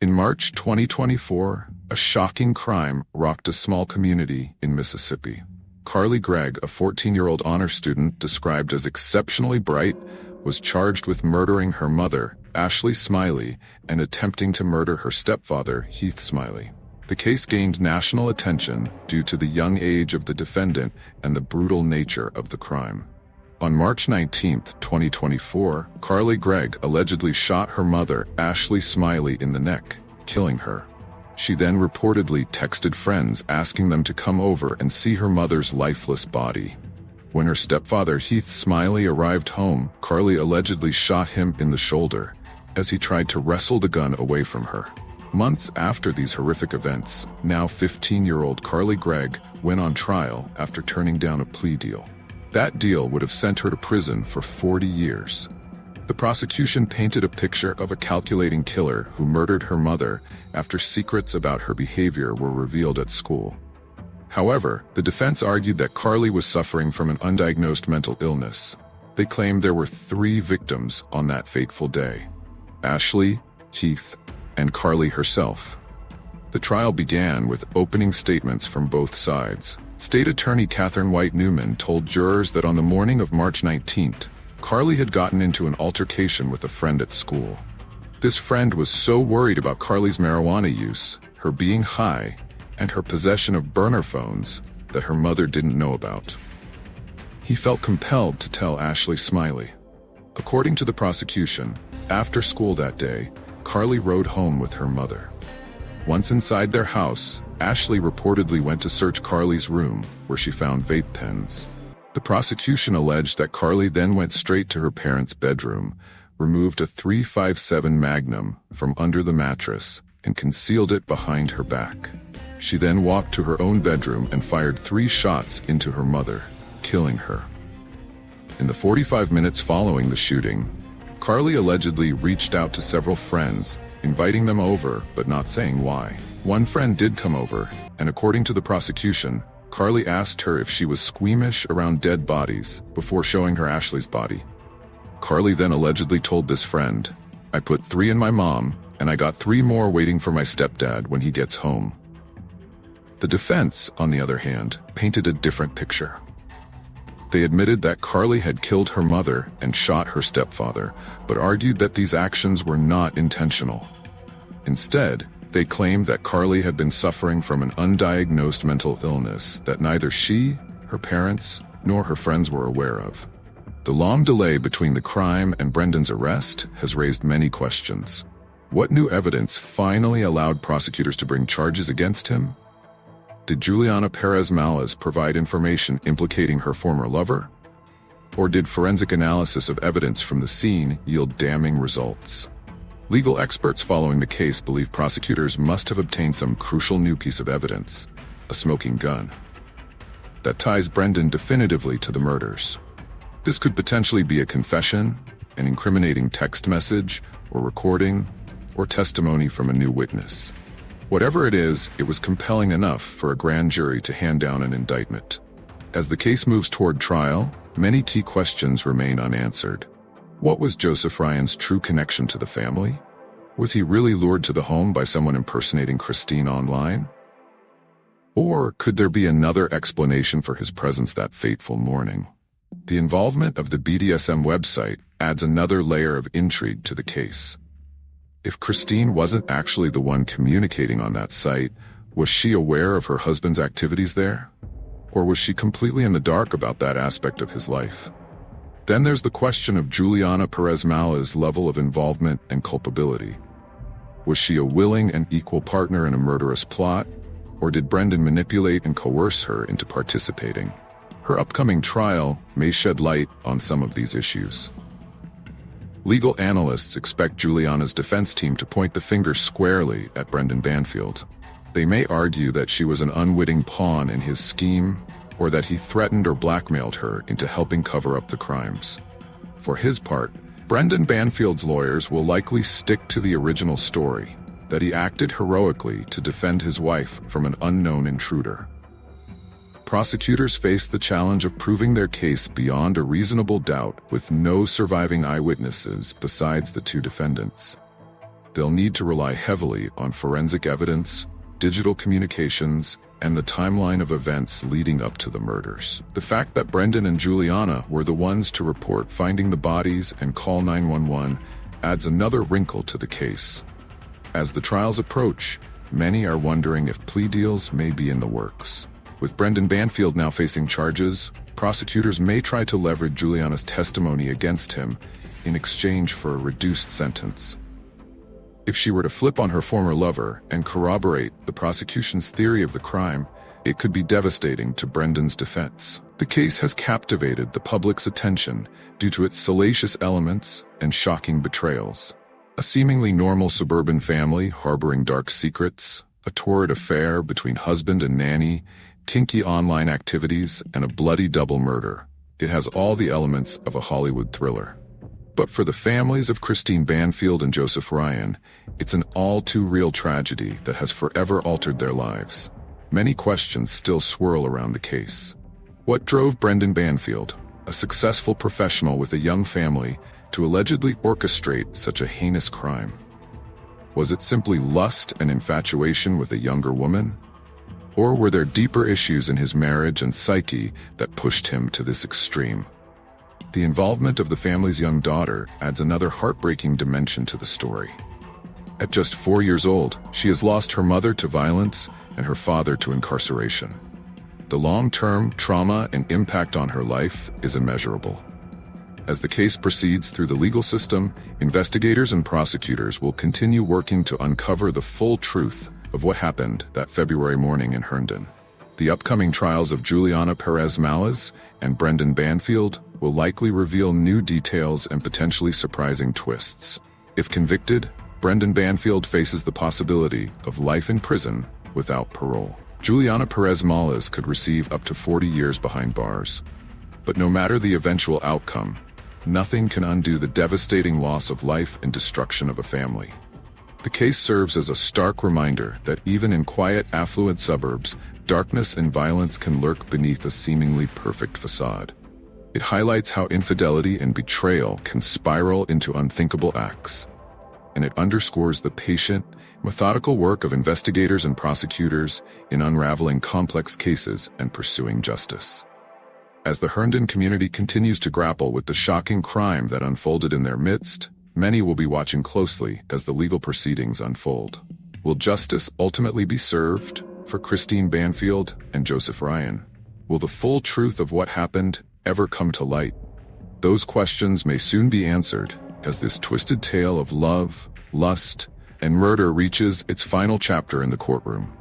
In March 2024, a shocking crime rocked a small community in Mississippi. Carly Gregg, a 14-year-old honor student described as exceptionally bright, was charged with murdering her mother, Ashley Smiley, and attempting to murder her stepfather, Heath Smiley. The case gained national attention due to the young age of the defendant and the brutal nature of the crime. On March 19, 2024, Carly Gregg allegedly shot her mother, Ashley Smiley, in the neck, killing her. She then reportedly texted friends asking them to come over and see her mother's lifeless body. When her stepfather, Heath Smiley, arrived home, Carly allegedly shot him in the shoulder as he tried to wrestle the gun away from her. Months after these horrific events, now 15-year-old Carly Gregg went on trial after turning down a plea deal. That deal would have sent her to prison for 40 years. The prosecution painted a picture of a calculating killer who murdered her mother after secrets about her behavior were revealed at school. However, the defense argued that Carly was suffering from an undiagnosed mental illness. They claimed there were 3 victims on that fateful day: Ashley, Heath, and Carly herself. The trial began with opening statements from both sides. State Attorney Catherine White Newman told jurors that on the morning of March 19th, Carly had gotten into an altercation with a friend at school. This friend was so worried about Carly's marijuana use, her being high, and her possession of burner phones that her mother didn't know about. He felt compelled to tell Ashley Smiley. According to the prosecution, after school that day, Carly rode home with her mother. Once inside their house, Ashley reportedly went to search Carly's room, where she found vape pens. The prosecution alleged that Carly then went straight to her parents' bedroom, removed a .357 Magnum from under the mattress, and concealed it behind her back. She then walked to her own bedroom and fired 3 shots into her mother, killing her. In the 45 minutes following the shooting, Carly allegedly reached out to several friends, inviting them over but not saying why. One friend did come over, and according to the prosecution, Carly asked her if she was squeamish around dead bodies before showing her Ashley's body. Carly then allegedly told this friend, "I put 3 in my mom, and I got 3 more waiting for my stepdad when he gets home." The defense, on the other hand, painted a different picture. They admitted that Carly had killed her mother and shot her stepfather, but argued that these actions were not intentional. Instead, they claimed that Carly had been suffering from an undiagnosed mental illness that neither she, her parents, nor her friends were aware of. The long delay between the crime and Brendan's arrest has raised many questions. What new evidence finally allowed prosecutors to bring charges against him? Did Juliana Perez-Malaz provide information implicating her former lover? Or did forensic analysis of evidence from the scene yield damning results? Legal experts following the case believe prosecutors must have obtained some crucial new piece of evidence, a smoking gun, that ties Brendan definitively to the murders. This could potentially be a confession, an incriminating text message, or recording, or testimony from a new witness. Whatever it is, it was compelling enough for a grand jury to hand down an indictment. As the case moves toward trial, many key questions remain unanswered. What was Joseph Ryan's true connection to the family? Was he really lured to the home by someone impersonating Christine online? Or could there be another explanation for his presence that fateful morning? The involvement of the BDSM website adds another layer of intrigue to the case. If Christine wasn't actually the one communicating on that site, was she aware of her husband's activities there? Or was she completely in the dark about that aspect of his life? Then there's the question of Juliana Perez-Malaz's level of involvement and culpability. Was she a willing and equal partner in a murderous plot? Or did Brendan manipulate and coerce her into participating? Her upcoming trial may shed light on some of these issues. Legal analysts expect Juliana's defense team to point the finger squarely at Brendan Banfield. They may argue that she was an unwitting pawn in his scheme, or that he threatened or blackmailed her into helping cover up the crimes. For his part, Brendan Banfield's lawyers will likely stick to the original story, that he acted heroically to defend his wife from an unknown intruder. Prosecutors face the challenge of proving their case beyond a reasonable doubt with no surviving eyewitnesses besides the 2 defendants. They'll need to rely heavily on forensic evidence, digital communications, and the timeline of events leading up to the murders. The fact that Brendan and Juliana were the ones to report finding the bodies and call 911 adds another wrinkle to the case. As the trials approach, many are wondering if plea deals may be in the works. With Brendan Banfield now facing charges, prosecutors may try to leverage Juliana's testimony against him in exchange for a reduced sentence. If she were to flip on her former lover and corroborate the prosecution's theory of the crime, it could be devastating to Brendan's defense. The case has captivated the public's attention due to its salacious elements and shocking betrayals. A seemingly normal suburban family harboring dark secrets, a torrid affair between husband and nanny, kinky online activities, and a bloody double murder. It has all the elements of a Hollywood thriller. But for the families of Christine Banfield and Joseph Ryan, it's an all-too-real tragedy that has forever altered their lives. Many questions still swirl around the case. What drove Brendan Banfield, a successful professional with a young family, to allegedly orchestrate such a heinous crime? Was it simply lust and infatuation with a younger woman? Or were there deeper issues in his marriage and psyche that pushed him to this extreme? The involvement of the family's young daughter adds another heartbreaking dimension to the story. At just 4 years old, she has lost her mother to violence and her father to incarceration. The long-term trauma and impact on her life is immeasurable. As the case proceeds through the legal system, investigators and prosecutors will continue working to uncover the full truth of what happened that February morning in Herndon. The upcoming trials of Juliana Perez-Malaz and Brendan Banfield will likely reveal new details and potentially surprising twists. If convicted, Brendan Banfield faces the possibility of life in prison without parole. Juliana Perez-Malaz could receive up to 40 years behind bars. But no matter the eventual outcome, nothing can undo the devastating loss of life and destruction of a family. The case serves as a stark reminder that even in quiet, affluent suburbs, darkness and violence can lurk beneath a seemingly perfect facade. It highlights how infidelity and betrayal can spiral into unthinkable acts. And it underscores the patient, methodical work of investigators and prosecutors in unraveling complex cases and pursuing justice. As the Herndon community continues to grapple with the shocking crime that unfolded in their midst, many will be watching closely as the legal proceedings unfold. Will justice ultimately be served for Christine Banfield and Joseph Ryan? Will the full truth of what happened ever come to light? Those questions may soon be answered as this twisted tale of love, lust, and murder reaches its final chapter in the courtroom.